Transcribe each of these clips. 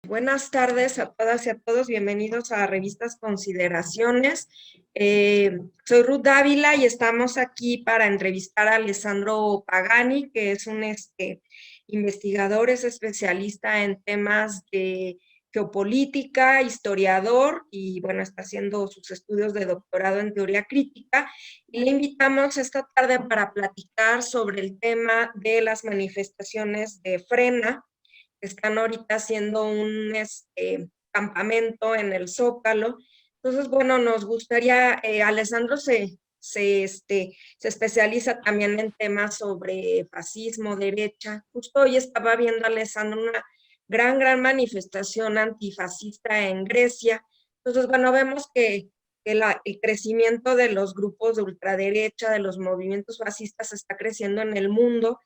Buenas tardes a todas y a todos. Bienvenidos a Revistas Consideraciones. Soy Ruth Dávila y estamos aquí para entrevistar a Alessandro Pagani, que es un investigador, es especialista en temas de geopolítica, historiador y bueno, está haciendo sus estudios de doctorado en teoría crítica. Y le invitamos esta tarde para platicar sobre el tema de las manifestaciones de Frena. Están ahorita haciendo un campamento en el Zócalo. Entonces, bueno, nos gustaría, Alessandro se especializa también en temas sobre fascismo, derecha. Justo hoy estaba viendo, Alessandro, una gran manifestación antifascista en Grecia. Entonces, bueno, vemos que el crecimiento de los grupos de ultraderecha, de los movimientos fascistas, está creciendo en el mundo.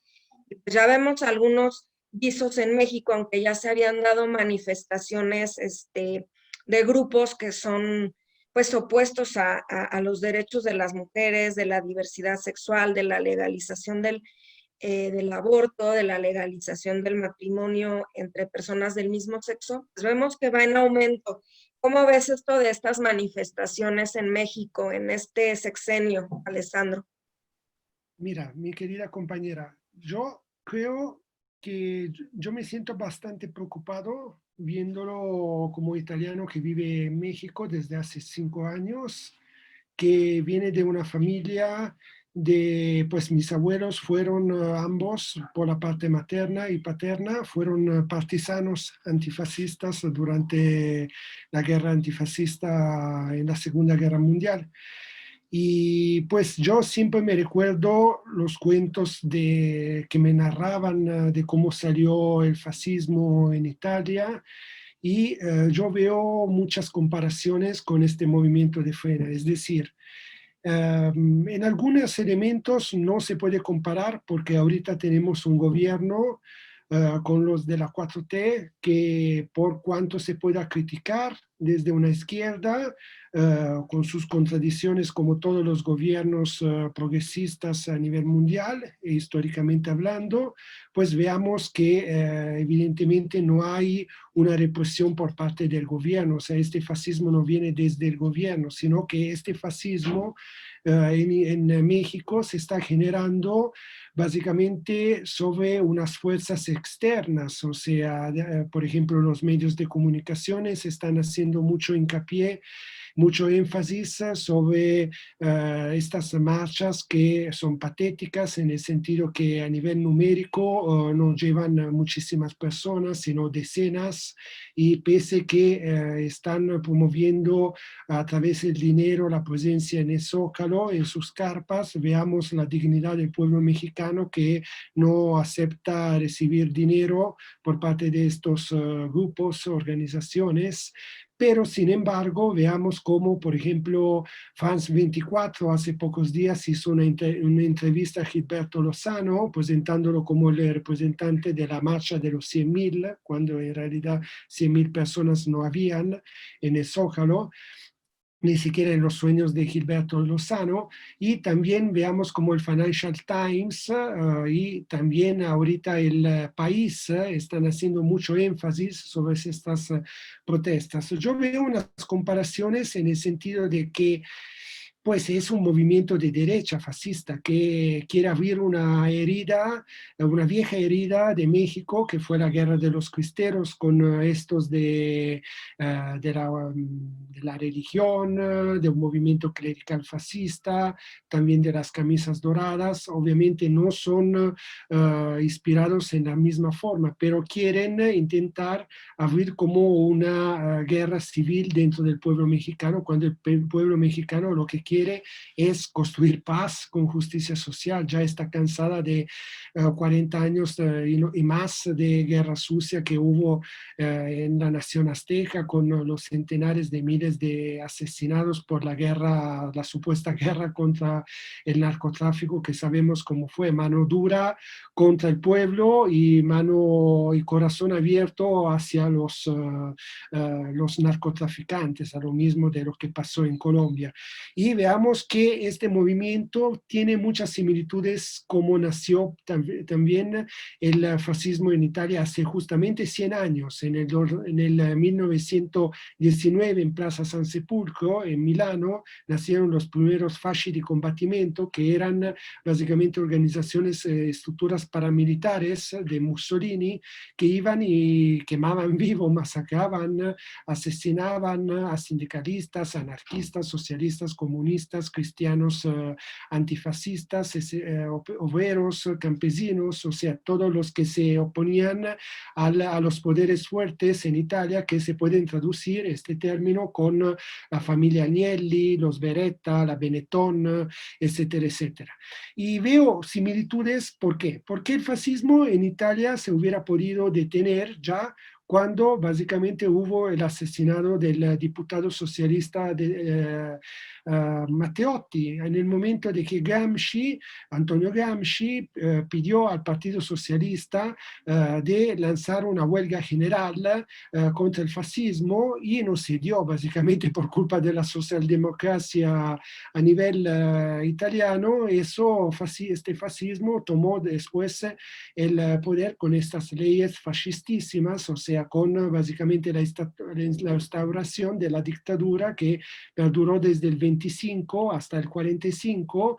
Y pues ya vemos algunos visos en México, aunque ya se habían dado manifestaciones de grupos que son pues opuestos a los derechos de las mujeres, de la diversidad sexual, de la legalización del aborto, de la legalización del matrimonio entre personas del mismo sexo, pues vemos que va en aumento. ¿Cómo ves esto de estas manifestaciones en México en este sexenio, Alessandro? Mira, mi querida compañera, yo creo que yo me siento bastante preocupado viéndolo como italiano que vive en México desde hace 5 años, que viene de una familia pues mis abuelos fueron ambos, por la parte materna y paterna, fueron partisanos antifascistas durante la guerra antifascista en la Segunda Guerra Mundial. Y pues yo siempre me recuerdo los cuentos que me narraban de cómo salió el fascismo en Italia y yo veo muchas comparaciones con este movimiento de Frena. Es decir, en algunos elementos no se puede comparar porque ahorita tenemos un gobierno con los de la 4T que por cuanto se pueda criticar desde una izquierda, con sus contradicciones como todos los gobiernos progresistas a nivel mundial, e históricamente hablando, pues veamos que evidentemente no hay una represión por parte del gobierno. O sea, este fascismo no viene desde el gobierno, sino que este fascismo en México se está generando básicamente sobre unas fuerzas externas, o sea, por ejemplo, los medios de comunicaciones están haciendo mucho hincapié, mucho énfasis sobre estas marchas que son patéticas en el sentido que a nivel numérico no llevan muchísimas personas, sino decenas, y pese que están promoviendo a través del dinero la presencia en el Zócalo, en sus carpas, veamos la dignidad del pueblo mexicano que no acepta recibir dinero por parte de estos grupos, organizaciones. Pero sin embargo, veamos cómo, por ejemplo, France 24 hace pocos días hizo una entrevista a Gilberto Lozano, presentándolo como el representante de la marcha de los 100,000, cuando en realidad 100,000 personas no habían en el Zócalo, ni siquiera en los sueños de Gilberto Lozano. Y también veamos como el Financial Times y también ahorita el País están haciendo mucho énfasis sobre estas protestas. Yo veo unas comparaciones en el sentido de que pues es un movimiento de derecha fascista que quiere abrir una herida, una vieja herida de México, que fue la guerra de los cristeros con estos de la religión, de un movimiento clerical fascista, también de las camisas doradas. Obviamente no son inspirados en la misma forma, pero quieren intentar abrir como una guerra civil dentro del pueblo mexicano, cuando el pueblo mexicano lo que quiere es construir paz con justicia social. Ya está cansada de 40 años y más de guerra sucia que hubo en la nación azteca, con los centenares de miles de asesinados por la guerra, la supuesta guerra contra el narcotráfico, que sabemos cómo fue: mano dura contra el pueblo y mano y corazón abierto hacia los narcotraficantes, a lo mismo de lo que pasó en Colombia. Y veamos que este movimiento tiene muchas similitudes como nació también el fascismo en Italia hace justamente 100 años, en el 1919 en Plaza San Sepolcro, en Milano, nacieron los primeros fasci di combattimento, que eran básicamente organizaciones, estructuras paramilitares de Mussolini, que iban y quemaban vivo, masacraban, asesinaban a sindicalistas, anarquistas, socialistas, comunistas, cristianos, antifascistas, obreros, campesinos, o sea, todos los que se oponían a los poderes fuertes en Italia, que se pueden traducir este término con la familia Agnelli, los Beretta, la Benetton, etcétera, etcétera. Y veo similitudes, ¿por qué? Porque el fascismo en Italia se hubiera podido detener ya cuando básicamente hubo el asesinato del diputado socialista Matteotti, en el momento de que Antonio Gramsci, pidió al Partido Socialista de lanzar una huelga general contra el fascismo, y no se dio básicamente por culpa de la socialdemocracia a nivel italiano. Este fascismo tomó después el poder con estas leyes fascistísimas, o sea, con básicamente la instauración de la dictadura que perduró desde el 25 hasta el 45,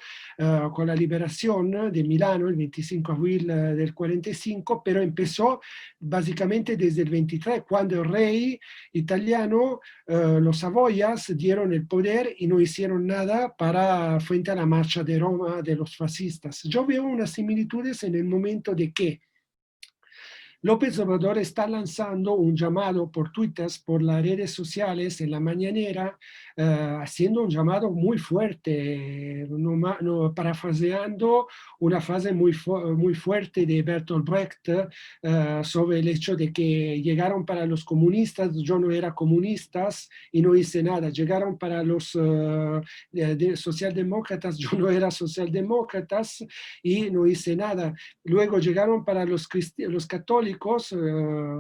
con la liberación de Milano el 25 de abril del 45, pero empezó básicamente desde el 23, cuando el rey italiano, los Savoyas, dieron el poder y no hicieron nada frente a la marcha de Roma de los fascistas. Yo veo unas similitudes en el momento de que López Obrador está lanzando un llamado por Twitter, por las redes sociales, en la mañanera, haciendo un llamado muy fuerte, parafraseando una frase muy fuerte de Bertolt Brecht, sobre el hecho de que llegaron para los comunistas, yo no era comunistas y no hice nada. Llegaron para los socialdemócratas, yo no era socialdemócratas y no hice nada. Luego llegaron para los católicos,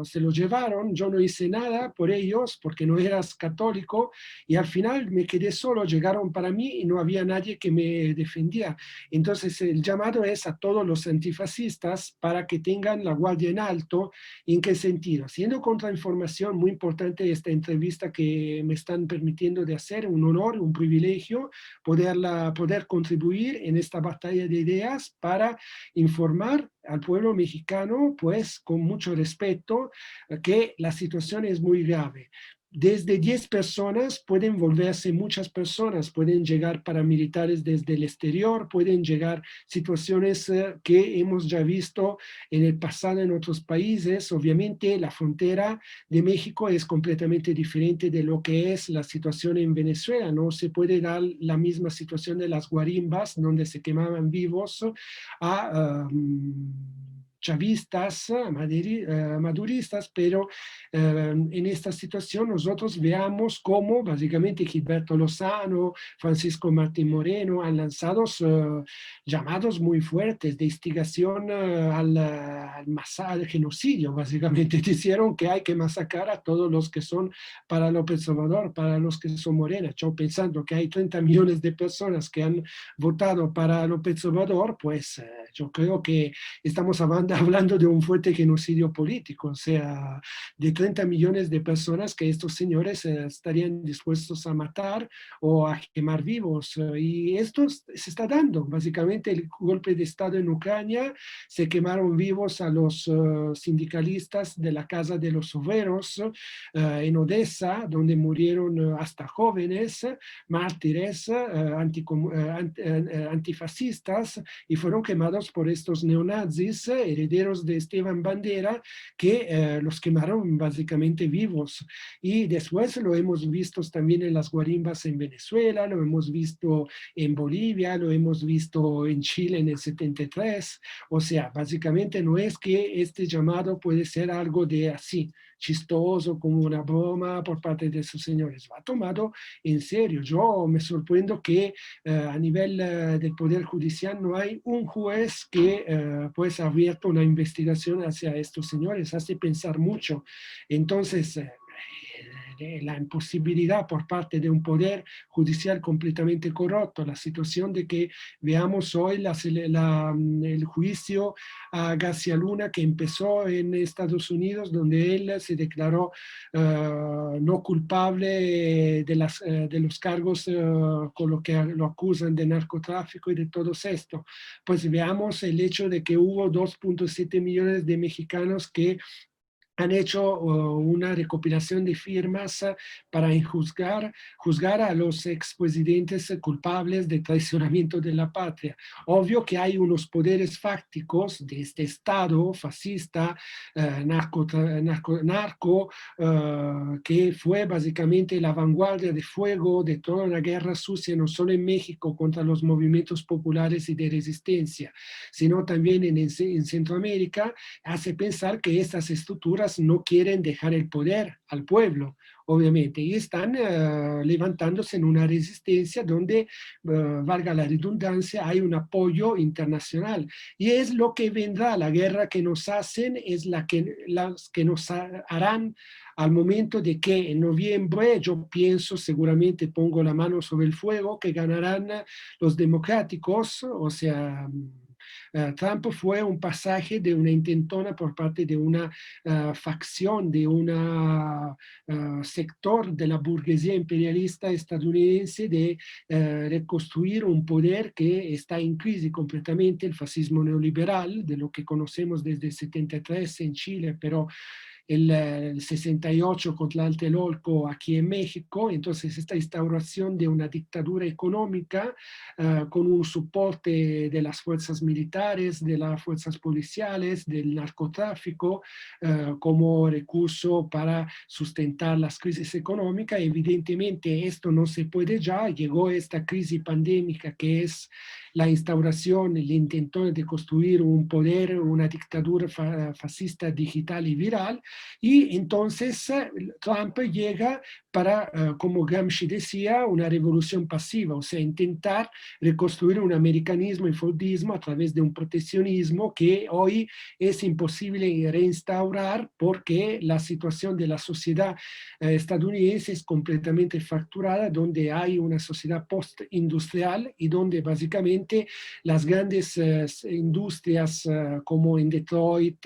se los llevaron, yo no hice nada por ellos porque no eras católico, y al final me quedé solo, llegaron para mí y no había nadie que me defendía. Entonces el llamado es a todos los antifascistas para que tengan la guardia en alto. ¿En qué sentido? Siendo contrainformación, muy importante esta entrevista que me están permitiendo de hacer, un honor, un privilegio poder contribuir en esta batalla de ideas para informar al pueblo mexicano, pues con mucho respeto, que la situación es muy grave. Desde 10 personas pueden volverse muchas personas, pueden llegar paramilitares desde el exterior, pueden llegar situaciones que hemos ya visto en el pasado en otros países. Obviamente la frontera de México es completamente diferente de lo que es la situación en Venezuela. No se puede dar la misma situación de las guarimbas, donde se quemaban vivos, a chavistas, maduristas, pero en esta situación nosotros veamos cómo básicamente Gilberto Lozano, Francisco Martín Moreno han lanzado llamados muy fuertes de instigación al genocidio. Básicamente dijeron que hay que masacrar a todos los que son para López Obrador, para los que son Morena. Yo pensando que hay 30 millones de personas que han votado para López Obrador, pues yo creo que estamos hablando de un fuerte genocidio político, o sea, de 30 millones de personas que estos señores estarían dispuestos a matar o a quemar vivos. Y esto se está dando. Básicamente el golpe de Estado en Ucrania, se quemaron vivos a los sindicalistas de la Casa de los Obreros en Odessa, donde murieron hasta jóvenes, mártires, antifascistas, y fueron quemados por estos neonazis, herederos de Esteban Bandera, que los quemaron básicamente vivos. Y después lo hemos visto también en las guarimbas en Venezuela, lo hemos visto en Bolivia, lo hemos visto en Chile en el 73. O sea, básicamente no es que este llamado puede ser algo de así, chistoso, como una broma por parte de esos señores. Va tomado en serio. Yo me sorprendo que a nivel del Poder Judicial no hay un juez que pues ha abierto una investigación hacia estos señores. Hace pensar mucho. Entonces, la imposibilidad por parte de un poder judicial completamente corrupto, la situación de que veamos hoy el juicio a García Luna que empezó en Estados Unidos, donde él se declaró no culpable de los cargos con lo que lo acusan de narcotráfico y de todo esto. Pues veamos el hecho de que hubo 2.7 millones de mexicanos que han hecho una recopilación de firmas para juzgar a los expresidentes culpables de traicionamiento de la patria. Obvio que hay unos poderes fácticos de este Estado fascista, que fue básicamente la vanguardia de fuego de toda una guerra sucia, no solo en México contra los movimientos populares y de resistencia, sino también en Centroamérica, hace pensar que estas estructuras no quieren dejar el poder al pueblo, obviamente, y están levantándose en una resistencia donde, valga la redundancia, hay un apoyo internacional. Y es lo que vendrá, la guerra que nos hacen es las que nos harán al momento de que en noviembre, yo pienso, seguramente pongo la mano sobre el fuego, que ganarán los democráticos, o sea... Trump fue un pasaje de una intentona por parte de una facción, de un sector de la burguesía imperialista estadounidense de reconstruir un poder que está en crisis completamente, el fascismo neoliberal, de lo que conocemos desde el 73 en Chile, pero el 68 con Tlatelolco aquí en México. Entonces esta instauración de una dictadura económica con un soporte de las fuerzas militares, de las fuerzas policiales, del narcotráfico como recurso para sustentar las crisis económicas. Evidentemente esto no se puede ya, llegó esta crisis pandémica que es la instauración, el intento de construir un poder, una dictadura fascista digital y viral, y entonces Trump llega para, como Gramsci decía, una revolución pasiva, o sea, intentar reconstruir un americanismo y fordismo a través de un proteccionismo que hoy es imposible reinstaurar porque la situación de la sociedad estadounidense es completamente fracturada, donde hay una sociedad postindustrial y donde básicamente las grandes industrias como en Detroit,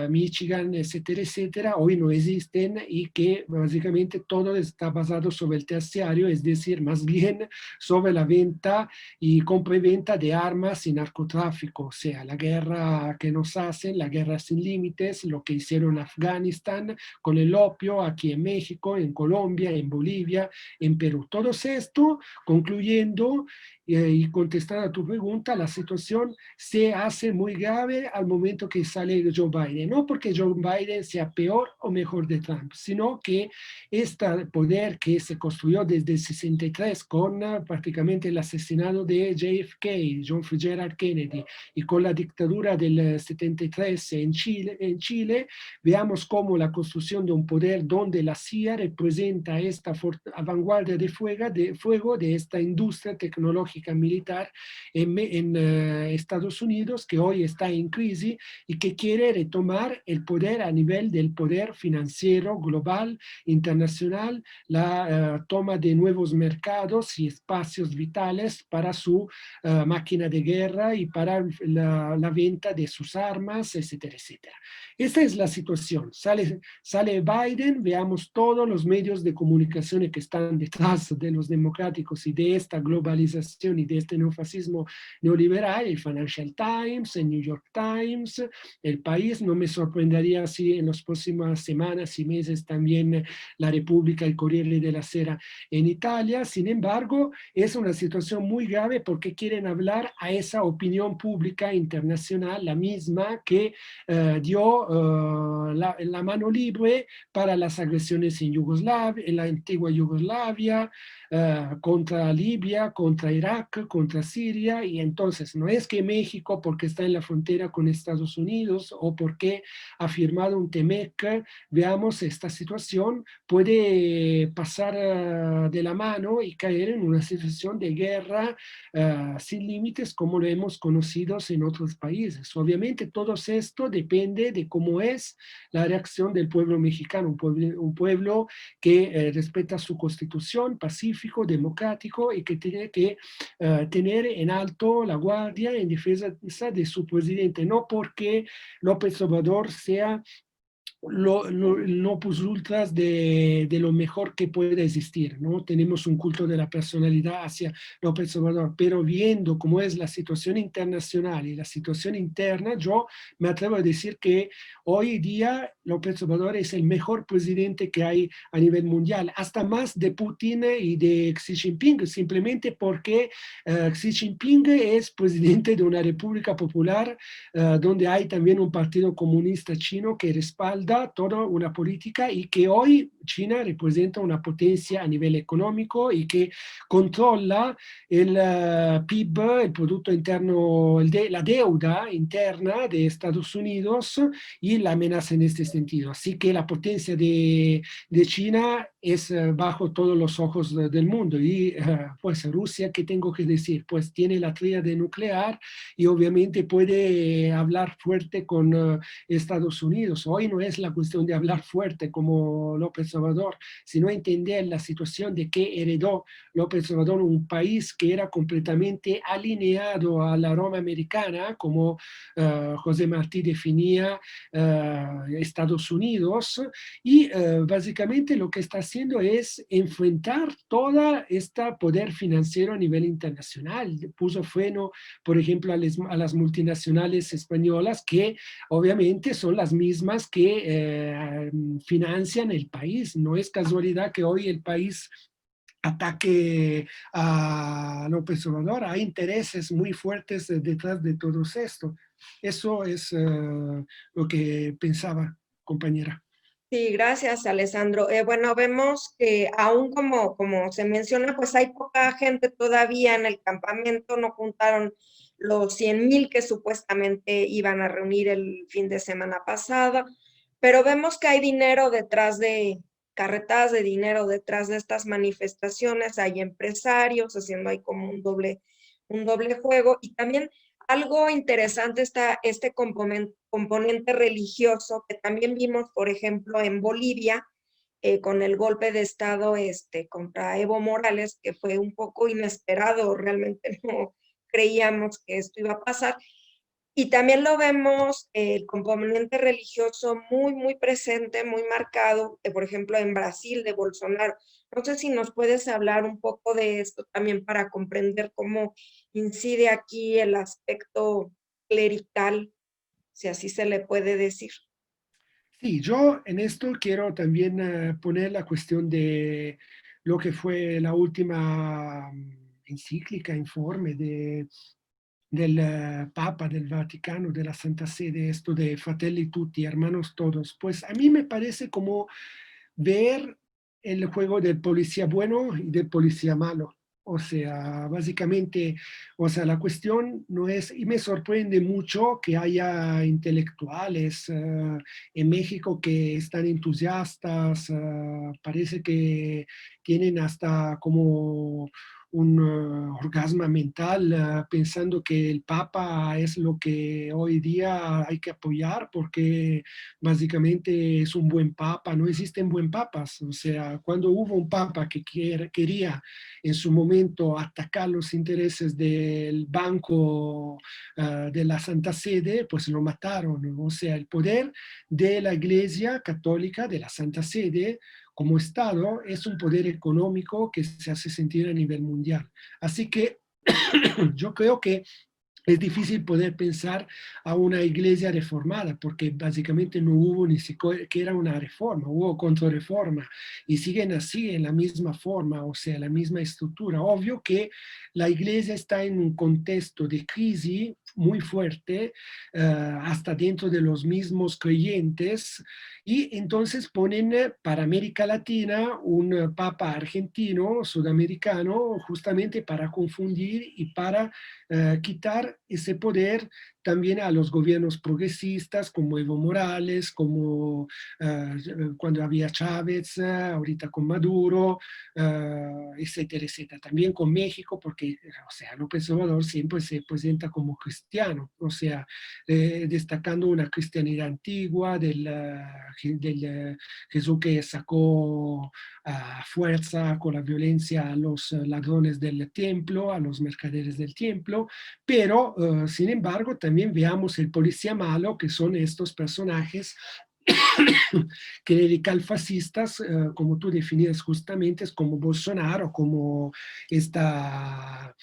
Michigan, etcétera, etcétera, hoy no existen y que básicamente todo está basado sobre el terciario, es decir, más bien sobre la venta y compra y venta de armas y narcotráfico, o sea, la guerra que nos hacen, la guerra sin límites, lo que hicieron en Afganistán con el opio, aquí en México, en Colombia, en Bolivia, en Perú. Todo esto, concluyendo, y contestar a tu pregunta, la situación se hace muy grave al momento que sale Joe Biden. No porque Joe Biden sea peor o mejor de Trump, sino que este poder que se construyó desde el 63 con prácticamente el asesinato de JFK, John Fitzgerald Kennedy, y con la dictadura del 73 en Chile, veamos cómo la construcción de un poder donde la CIA representa esta vanguardia de fuego de esta industria tecnológica militar en Estados Unidos, que hoy está en crisis y que quiere retomar el poder a nivel del poder financiero global, internacional, la toma de nuevos mercados y espacios vitales para su máquina de guerra y para la venta de sus armas, etcétera, etcétera. Esta es la situación. Sale Biden, veamos todos los medios de comunicación que están detrás de los democráticos y de esta globalización y de este neofascismo neoliberal, el Financial Times, el New York Times, el País. No me sorprendería si en las próximas semanas y meses también la República, el Corriere della Sera en Italia. Sin embargo, es una situación muy grave porque quieren hablar a esa opinión pública internacional, la misma que dio la mano libre para las agresiones en Yugoslavia, en la antigua Yugoslavia, contra Libia, contra Irak, contra contra Siria, y entonces no es que México, porque está en la frontera con Estados Unidos o porque ha firmado un TEMEC, veamos, esta situación puede pasar de la mano y caer en una situación de guerra sin límites como lo hemos conocido en otros países. Obviamente todo esto depende de cómo es la reacción del pueblo mexicano, un pueblo que respeta su constitución, pacífico, democrático, y que tiene que tener en alto la guardia en defensa de su presidente, no porque López Obrador sea no plus ultras de lo mejor que pueda existir, ¿no? Tenemos un culto de la personalidad hacia López Obrador, pero viendo cómo es la situación internacional y la situación interna, yo me atrevo a decir que hoy día López Obrador es el mejor presidente que hay a nivel mundial, hasta más de Putin y de Xi Jinping, simplemente porque Xi Jinping es presidente de una república popular donde hay también un partido comunista chino que respalda toda una política, y que hoy China representa una potencia a nivel económico y que controla el PIB, el Producto Interno, la deuda interna de Estados Unidos, y la amenaza en este sentido. Así que la potencia de China es bajo todos los ojos del mundo. Y pues Rusia, ¿qué tengo que decir? Pues tiene la tríade nuclear y obviamente puede hablar fuerte con Estados Unidos. Hoy no es la cuestión de hablar fuerte como López Obrador, sino entender la situación de que heredó López Obrador, un país que era completamente alineado a la Roma americana, como José Martí definía Estados Unidos, y básicamente lo que está haciendo es enfrentar toda este poder financiero a nivel internacional. Puso freno, por ejemplo, a las multinacionales españolas, que obviamente son las mismas que financian el país. No es casualidad que hoy el país ataque a López Obrador. Hay intereses muy fuertes detrás de todo esto. Eso es lo que pensaba, compañera. Sí, gracias, Alessandro. Bueno, vemos que aún como se menciona, pues hay poca gente todavía en el campamento, no juntaron los 100,000 que supuestamente iban a reunir el fin de semana pasado, pero vemos que hay dinero detrás de, carretadas de dinero detrás de estas manifestaciones, hay empresarios haciendo ahí como un doble juego, y también algo interesante está este componente religioso que también vimos, por ejemplo, en Bolivia, con el golpe de Estado contra Evo Morales, que fue un poco inesperado, realmente no creíamos que esto iba a pasar. Y también lo vemos, el componente religioso muy presente, muy marcado, por ejemplo, en Brasil, de Bolsonaro. No sé si nos puedes hablar un poco de esto también para comprender cómo incide aquí el aspecto clerical, si así se le puede decir. Sí, yo en esto quiero también poner la cuestión de lo que fue la última encíclica, informe del Papa, del Vaticano, de la Santa Sede, esto de Fratelli Tutti, hermanos todos. Pues a mí me parece como ver el juego del policía bueno y del policía malo. O sea, básicamente, o sea, la cuestión no es, y me sorprende mucho que haya intelectuales en México que están entusiastas, parece que tienen hasta como un orgasmo mental pensando que el Papa es lo que hoy día hay que apoyar porque básicamente es un buen papa. No existen buen papas. O sea, cuando hubo un papa que quería en su momento atacar los intereses del banco de la Santa Sede, pues lo mataron. O sea, el poder de la Iglesia Católica, de la Santa Sede, como Estado, es un poder económico que se hace sentir a nivel mundial. Así que yo creo que es difícil poder pensar a una iglesia reformada, porque básicamente no hubo ni siquiera una reforma, hubo contrarreforma, y siguen así en la misma forma, o sea, la misma estructura. Obvio que la iglesia está en un contexto de crisis muy fuerte, hasta dentro de los mismos creyentes, y entonces ponen para América Latina un papa argentino, sudamericano, justamente para confundir y para quitar ese poder también a los gobiernos progresistas como Evo Morales, como cuando había Chávez, ahorita con Maduro, etcétera, etcétera. También con México, porque, o sea, López Obrador siempre se presenta como cristiano, o sea, destacando una cristianidad antigua del Jesús que sacó a fuerza con la violencia a los ladrones del templo, a los mercaderes del templo, pero sin embargo también veamos el policía malo, que son estos personajes clericalfascistas, como tú definías justamente, es como Bolsonaro, como esta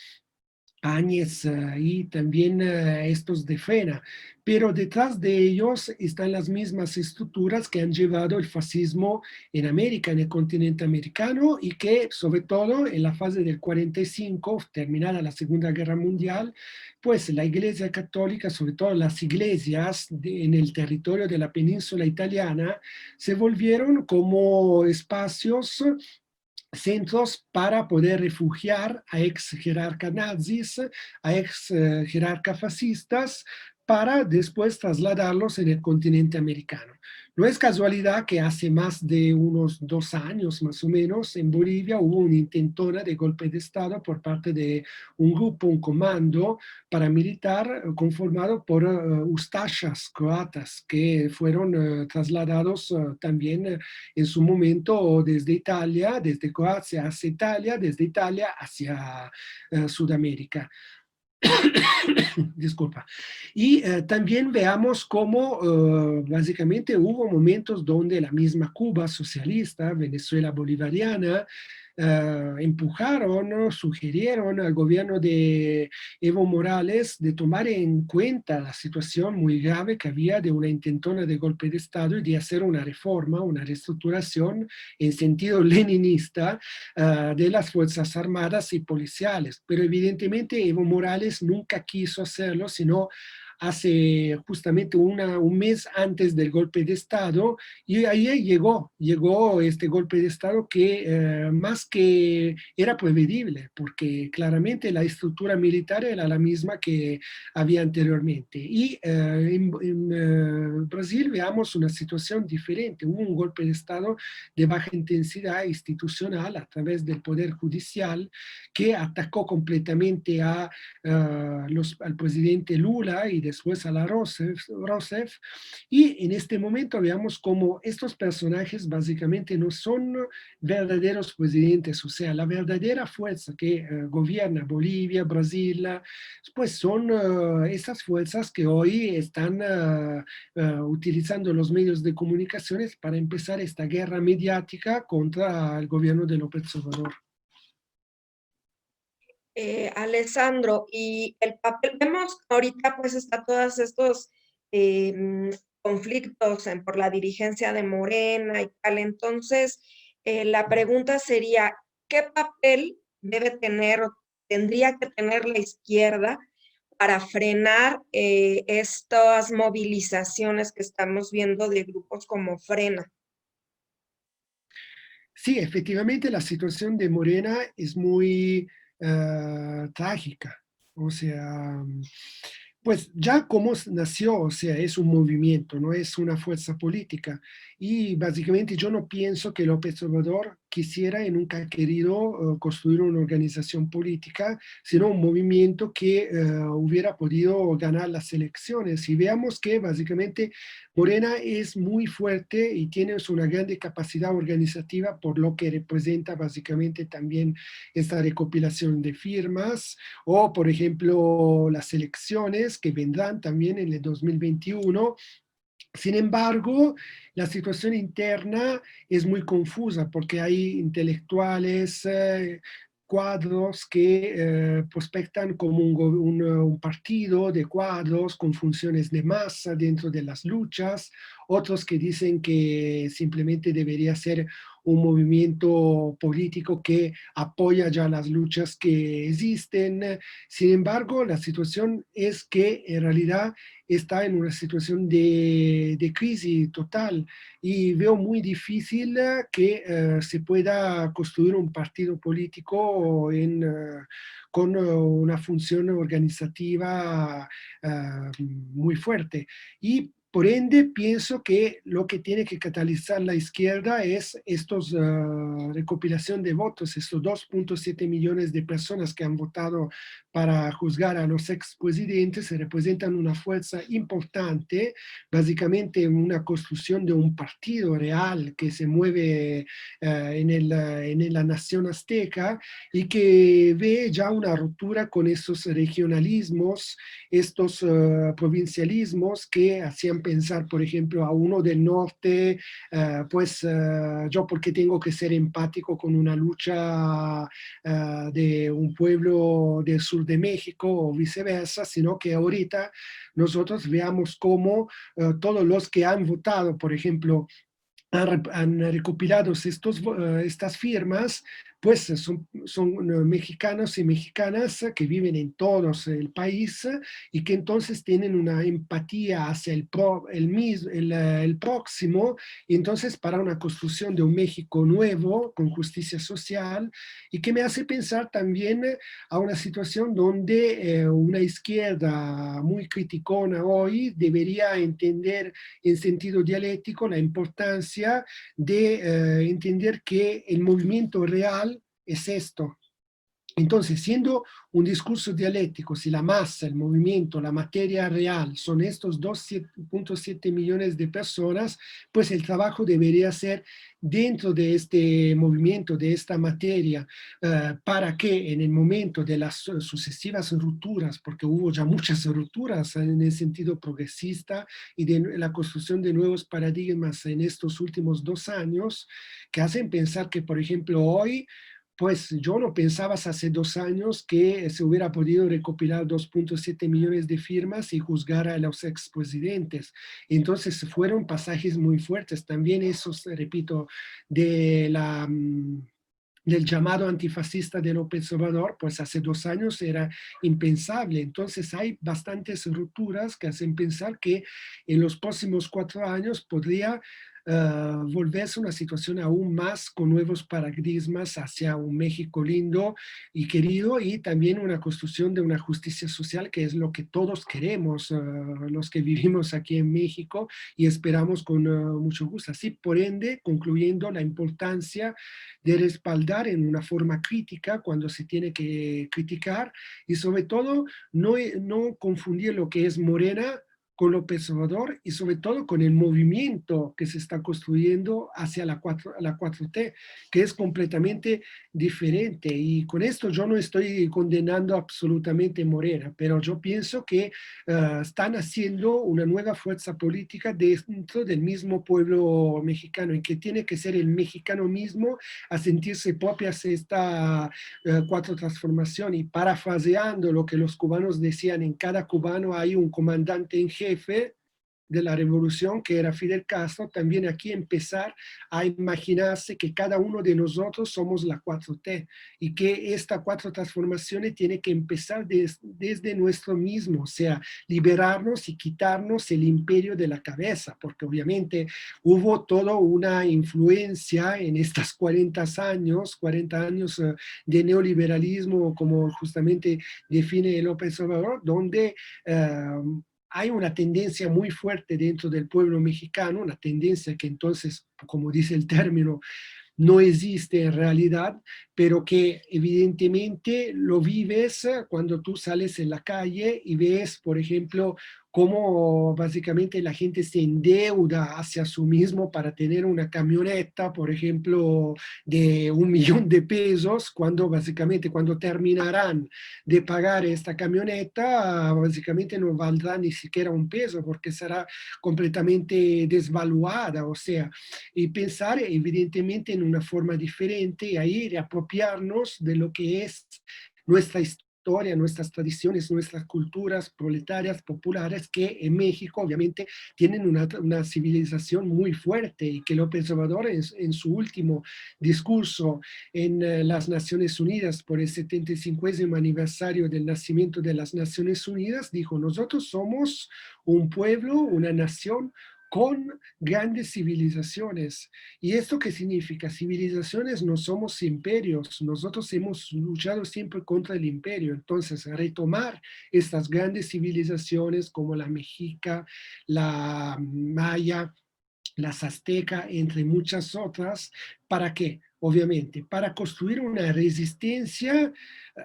Áñez y también estos de Frena, pero detrás de ellos están las mismas estructuras que han llevado el fascismo en América, en el continente americano, y que sobre todo en la fase del 45, terminada la Segunda Guerra Mundial, pues la Iglesia Católica, sobre todo las iglesias en el territorio de la península italiana, se volvieron como espacios, centros para poder refugiar a ex jerarcas nazis, a ex jerarcas fascistas, para después trasladarlos en el continente americano. No es casualidad que hace más de unos 2 años más o menos en Bolivia hubo una intentona de golpe de Estado por parte de un grupo, un comando paramilitar conformado por ustashas croatas que fueron trasladados también en su momento desde Italia, desde Croacia hacia Italia, desde Italia hacia Sudamérica. Disculpa. Y también veamos cómo básicamente hubo momentos donde la misma Cuba socialista, Venezuela bolivariana, empujaron, ¿no? Sugirieron al gobierno de Evo Morales de tomar en cuenta la situación muy grave que había de una intentona de golpe de Estado y de hacer una reforma, una reestructuración en sentido leninista de las Fuerzas Armadas y policiales. Pero evidentemente Evo Morales nunca quiso hacerlo, sino hace justamente un mes antes del golpe de Estado, y ahí llegó este golpe de Estado que más que era prevedible, porque claramente la estructura militar era la misma que había anteriormente. Y en Brasil veamos una situación diferente, hubo un golpe de Estado de baja intensidad institucional a través del Poder Judicial que atacó completamente al presidente Lula y después a la Rousseff, y en este momento veamos cómo estos personajes básicamente no son verdaderos presidentes, o sea, la verdadera fuerza que gobierna Bolivia, Brasil, pues son esas fuerzas que hoy están utilizando los medios de comunicaciones para empezar esta guerra mediática contra el gobierno de López Obrador. Alessandro, y el papel, vemos ahorita pues está todos estos conflictos por la dirigencia de Morena y tal, entonces la pregunta sería, ¿qué papel debe tener o tendría que tener la izquierda para frenar estas movilizaciones que estamos viendo de grupos como Frena? Sí, efectivamente la situación de Morena es muy trágica. O sea, pues ya como nació, o sea, es un movimiento, no es una fuerza política. Y básicamente yo no pienso que López Obrador quisiera y nunca ha querido construir una organización política, sino un movimiento que hubiera podido ganar las elecciones. Y veamos que básicamente Morena es muy fuerte y tiene una grande capacidad organizativa por lo que representa básicamente también esta recopilación de firmas o, por ejemplo, las elecciones que vendrán también en el 2021. Sin embargo, la situación interna es muy confusa porque hay intelectuales, cuadros que prospectan como un partido de cuadros con funciones de masa dentro de las luchas, otros que dicen que simplemente debería ser un movimiento político que apoya ya las luchas que existen. Sin embargo, la situación es que en realidad está en una situación de crisis total y veo muy difícil que se pueda construir un partido político con una función organizativa muy fuerte. Y por ende, pienso que lo que tiene que catalizar la izquierda es estos recopilación de votos, estos 2.7 millones de personas que han votado para juzgar a los expresidentes, representan una fuerza importante, básicamente una construcción de un partido real que se mueve en la nación azteca y que ve ya una ruptura con estos regionalismos, estos provincialismos que hacían pensar, por ejemplo, a uno del norte, yo porque tengo que ser empático con una lucha de un pueblo del sur de México o viceversa, sino que ahorita nosotros veamos cómo todos los que han votado, por ejemplo, han recopilado estas firmas, pues son mexicanos y mexicanas que viven en todo el país y que entonces tienen una empatía hacia el próximo, y entonces para una construcción de un México nuevo, con justicia social, y que me hace pensar también a una situación donde una izquierda muy criticona hoy debería entender en sentido dialéctico la importancia de entender que el movimiento real es esto. Entonces, siendo un discurso dialéctico, si la masa, el movimiento, la materia real son estos 2.7 millones de personas, pues el trabajo debería ser dentro de este movimiento, de esta materia, para que en el momento de las sucesivas rupturas, porque hubo ya muchas rupturas en el sentido progresista y de la construcción de nuevos paradigmas en estos últimos 2 años, que hacen pensar que, por ejemplo, hoy pues yo no pensaba hace 2 años que se hubiera podido recopilar 2.7 millones de firmas y juzgar a los expresidentes. Entonces fueron pasajes muy fuertes. También esos, repito, de del llamado antifascista de López Obrador, pues hace 2 años era impensable. Entonces hay bastantes rupturas que hacen pensar que en los próximos 4 años podría volverse una situación aún más con nuevos paradigmas hacia un México lindo y querido, y también una construcción de una justicia social que es lo que todos queremos, los que vivimos aquí en México, y esperamos con mucho gusto. Así, por ende, concluyendo la importancia de respaldar en una forma crítica cuando se tiene que criticar, y sobre todo no confundir lo que es Morena con López Obrador y sobre todo con el movimiento que se está construyendo hacia la 4T, que es completamente diferente. Y con esto yo no estoy condenando absolutamente Morena, pero yo pienso que están haciendo una nueva fuerza política dentro del mismo pueblo mexicano, y que tiene que ser el mexicano mismo a sentirse propias esta cuatro transformación. Y parafraseando lo que los cubanos decían, en cada cubano hay un comandante en jefe de la revolución, que era Fidel Castro. También aquí empezar a imaginarse que cada uno de nosotros somos la 4T, y que esta cuatro transformaciones tiene que empezar desde nuestro mismo, o sea, liberarnos y quitarnos el imperio de la cabeza, porque obviamente hubo toda una influencia en estos 40 años de neoliberalismo, como justamente define López Obrador, donde hay una tendencia muy fuerte dentro del pueblo mexicano, una tendencia que entonces, como dice el término, no existe en realidad, pero que evidentemente lo vives cuando tú sales en la calle y ves, por ejemplo, cómo básicamente la gente se endeuda hacia sí mismo para tener una camioneta, por ejemplo, de 1 millón de pesos, cuando básicamente cuando terminarán de pagar esta camioneta, básicamente no valdrá ni siquiera un peso porque será completamente desvaluada. O sea, y pensar evidentemente en una forma diferente y ahí reapropiarnos de lo que es nuestra historia historia, nuestras tradiciones, nuestras culturas proletarias, populares, que en México obviamente tienen una civilización muy fuerte y que López Obrador en su último discurso en las Naciones Unidas por el 75º aniversario del nacimiento de las Naciones Unidas dijo: nosotros somos un pueblo, una nación con grandes civilizaciones. ¿Y esto qué significa? Civilizaciones no somos imperios, nosotros hemos luchado siempre contra el imperio, entonces retomar estas grandes civilizaciones como la mexica, la maya, las aztecas, entre muchas otras. ¿Para qué? Obviamente, para construir una resistencia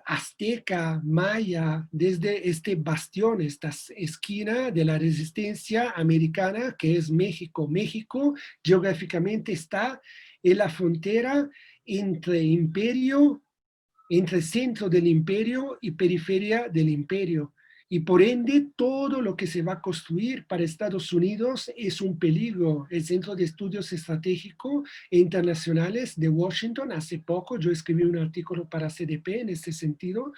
azteca, maya, desde este bastión, esta esquina de la resistencia americana, que es México. México geográficamente está en la frontera entre imperio, entre centro del imperio y periferia del imperio. Y por ende, todo lo que se va a construir para Estados Unidos es un peligro. El Centro de Estudios Estratégicos e Internacionales de Washington, hace poco, yo escribí un artículo para CDP en este sentido,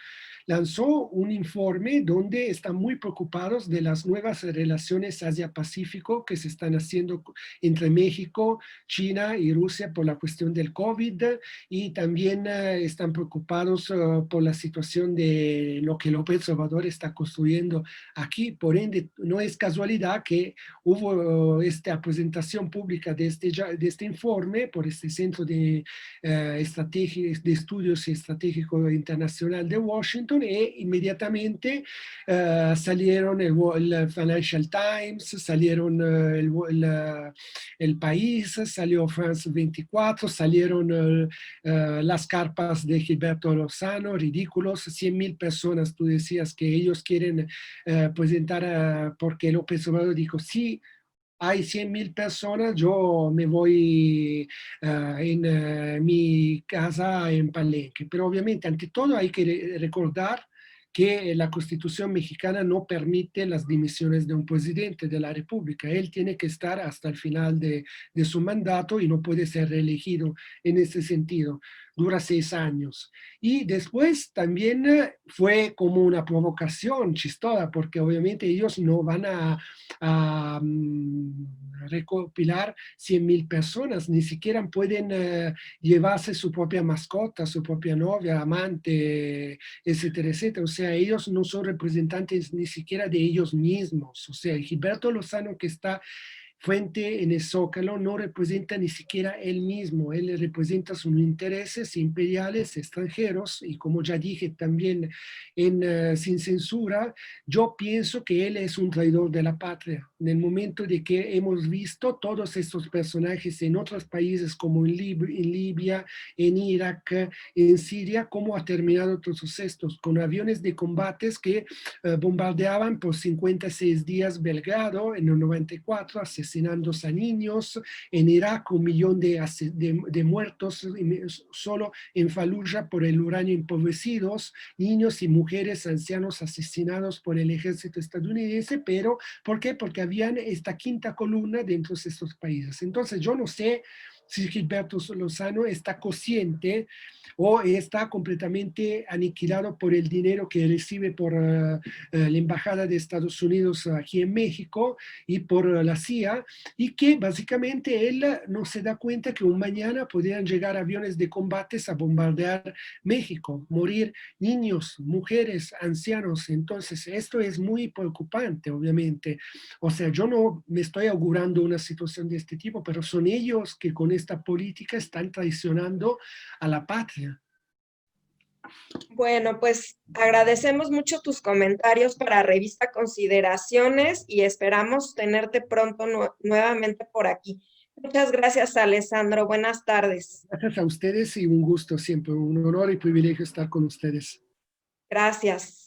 lanzó un informe donde están muy preocupados de las nuevas relaciones Asia-Pacífico que se están haciendo entre México, China y Rusia por la cuestión del COVID, y también están preocupados por la situación de lo que López Obrador está construyendo aquí. Por ende, no es casualidad que hubo esta presentación pública de este informe por este Centro de, de Estudios Estratégicos Internacional de Washington, e inmediatamente salieron el Financial Times, salieron el País, salió France 24, salieron las carpas de Gilberto Lozano, ridículos, 100,000 personas, tú decías que ellos quieren presentar, porque López Obrador dijo: sí, hay 100,000 personas, yo me voy en mi casa en Palenque. Pero obviamente, ante todo, hay que recordar que la Constitución mexicana no permite las dimisiones de un presidente de la República. Él tiene que estar hasta el final de su mandato y no puede ser reelegido en ese sentido. Dura 6 años. Y después también fue como una provocación chistosa, porque obviamente ellos no van a recopilar 100,000 personas, ni siquiera pueden llevarse su propia mascota, su propia novia, amante, etcétera, etcétera. O sea, ellos no son representantes ni siquiera de ellos mismos. O sea, Gilberto Lozano, que está frente en el Zócalo, no representa ni siquiera él mismo, él representa sus intereses imperiales extranjeros, y como ya dije también en Sin Censura, yo pienso que él es un traidor de la patria. En el momento de que hemos visto todos estos personajes en otros países como en Libia, en Irak, en Siria, cómo ha terminado todos estos, con aviones de combates que bombardeaban por 56 días Belgrado en el 94, asesinando a niños. En Irak 1,000,000 de muertos solo en Fallujah por el uranio empobrecidos, niños y mujeres, ancianos asesinados por el ejército estadounidense. Pero ¿por qué? Porque habían esta quinta columna dentro de estos países. Entonces yo no sé si Gilberto Lozano está consciente o está completamente aniquilado por el dinero que recibe por la Embajada de Estados Unidos aquí en México y por la CIA, y que básicamente él no se da cuenta que un mañana podrían llegar aviones de combates a bombardear México, morir niños, mujeres, ancianos. Entonces esto es muy preocupante, obviamente. O sea, yo no me estoy augurando una situación de este tipo, pero son ellos que con esta política están traicionando a la patria. Bueno, pues agradecemos mucho tus comentarios para Revista Consideraciones y esperamos tenerte pronto nuevamente por aquí. Muchas gracias, Alessandro. Buenas tardes. Gracias a ustedes y un gusto siempre, un honor y privilegio estar con ustedes. Gracias.